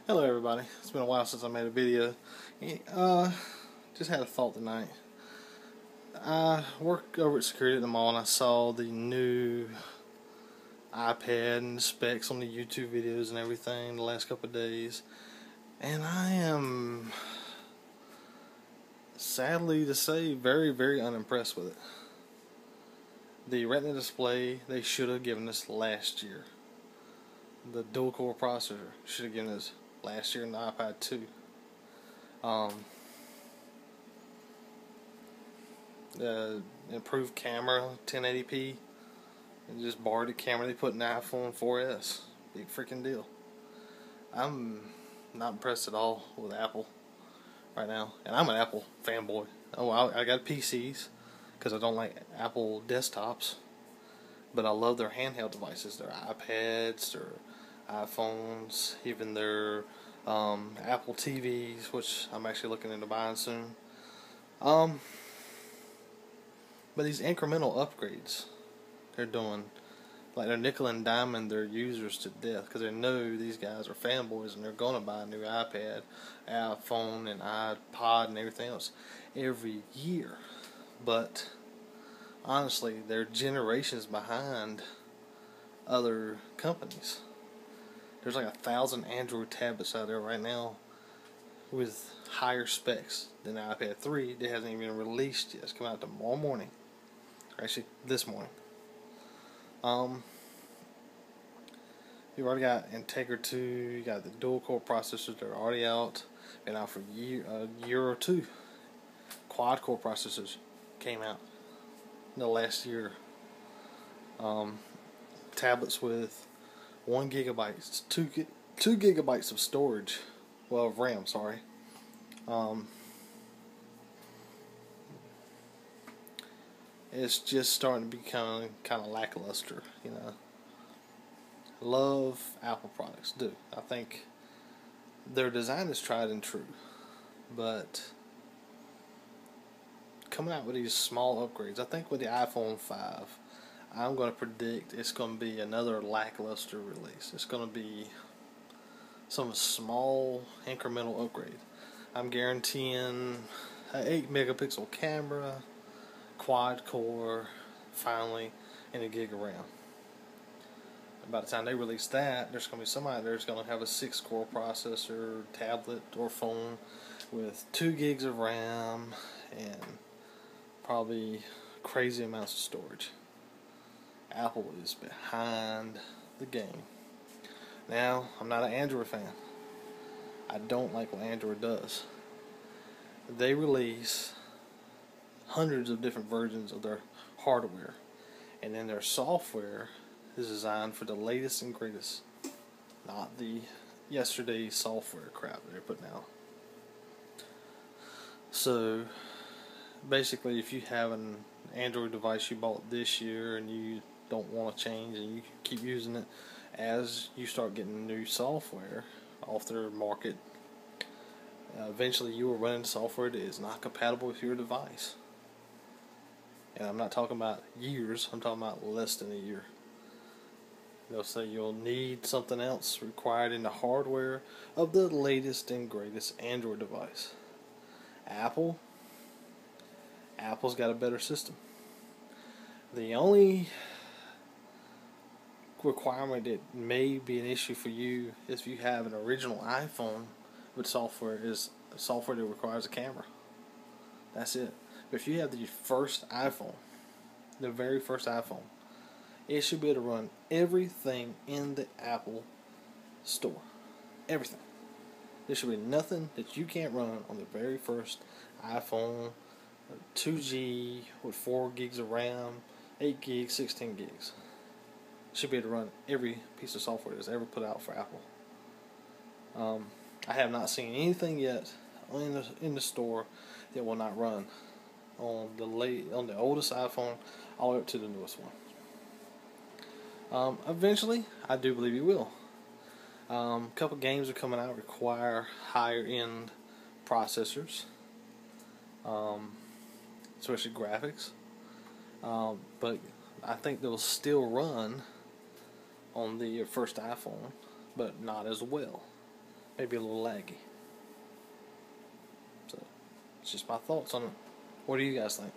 Hello everybody, it's been a while since I made a video. Just had a thought tonight. I work over at security at the mall and I saw the new iPad and the specs on the YouTube videos and everything the last couple of days. And I am, sadly to say, very, very unimpressed with it. The Retina display they should have given us last year. The dual core processor should have given us last year in the iPad 2. The improved camera, 1080p, and just borrowed the camera they put in the iPhone 4S. Big freaking deal. I'm not impressed at all with Apple right now, and I'm an Apple fanboy. Oh, I got PCs because I don't like Apple desktops, but I love their handheld devices, their iPads, their iPhones, even their Apple TVs, which I'm actually looking into buying soon. But these incremental upgrades they're doing, like they're nickel and diming their users to death because they know these guys are fanboys and they're going to buy a new iPad, iPhone, and iPod and everything else every year. But honestly, they're generations behind other companies. There's like 1,000 Android tablets out there right now with higher specs than the iPad 3 that hasn't even been released yet. It's coming out tomorrow morning. Actually, this morning. You've already got Integra 2, you got the dual core processors that are already out, been out for a year or two. Quad core processors came out in the last year. Tablets with 1 gigabyte, 2 gigabytes of storage, well, of RAM, sorry. It's just starting to become kind of lackluster, you know. Love Apple products, do. I think their design is tried and true, but coming out with these small upgrades, I think with the iPhone 5, I'm going to predict it's going to be another lackluster release. It's going to be some small incremental upgrade. I'm guaranteeing an 8 megapixel camera, quad core, finally, and a gig of RAM. By the time they release that, there's going to be somebody there's going to have a 6-core processor, tablet, or phone with 2 gigs of RAM and probably crazy amounts of storage. Apple is behind the game. Now, I'm not an Android fan. I don't like what Android does. They release hundreds of different versions of their hardware, and then their software is designed for the latest and greatest, not the yesterday's software crap that they're putting out. So basically, if you have an Android device you bought this year and you don't want to change and you keep using it, as you start getting new software off their market, eventually you will run into software that is not compatible with your device. And I'm not talking about years, I'm talking about less than a year. They'll say you'll need something else required in the hardware of the latest and greatest Android device. Apple's got a better system. The only requirement that may be an issue for you is if you have an original iPhone with software is software that requires a camera. That's it. But if you have the first iPhone, the very first iPhone, it should be able to run everything in the Apple store. Everything. There should be nothing that you can't run on the very first iPhone, 2G with 4 gigs of RAM, 8 gigs, 16 gigs. Should be able to run every piece of software that's ever put out for Apple. I have not seen anything yet in the store that will not run on the oldest iPhone all the way up to the newest one. Eventually, I do believe you will. A couple games are coming out require higher end processors, especially graphics. But I think they'll still run on the first iPhone, but not as well. maybe a little laggy. So, it's just my thoughts on it. What do you guys think?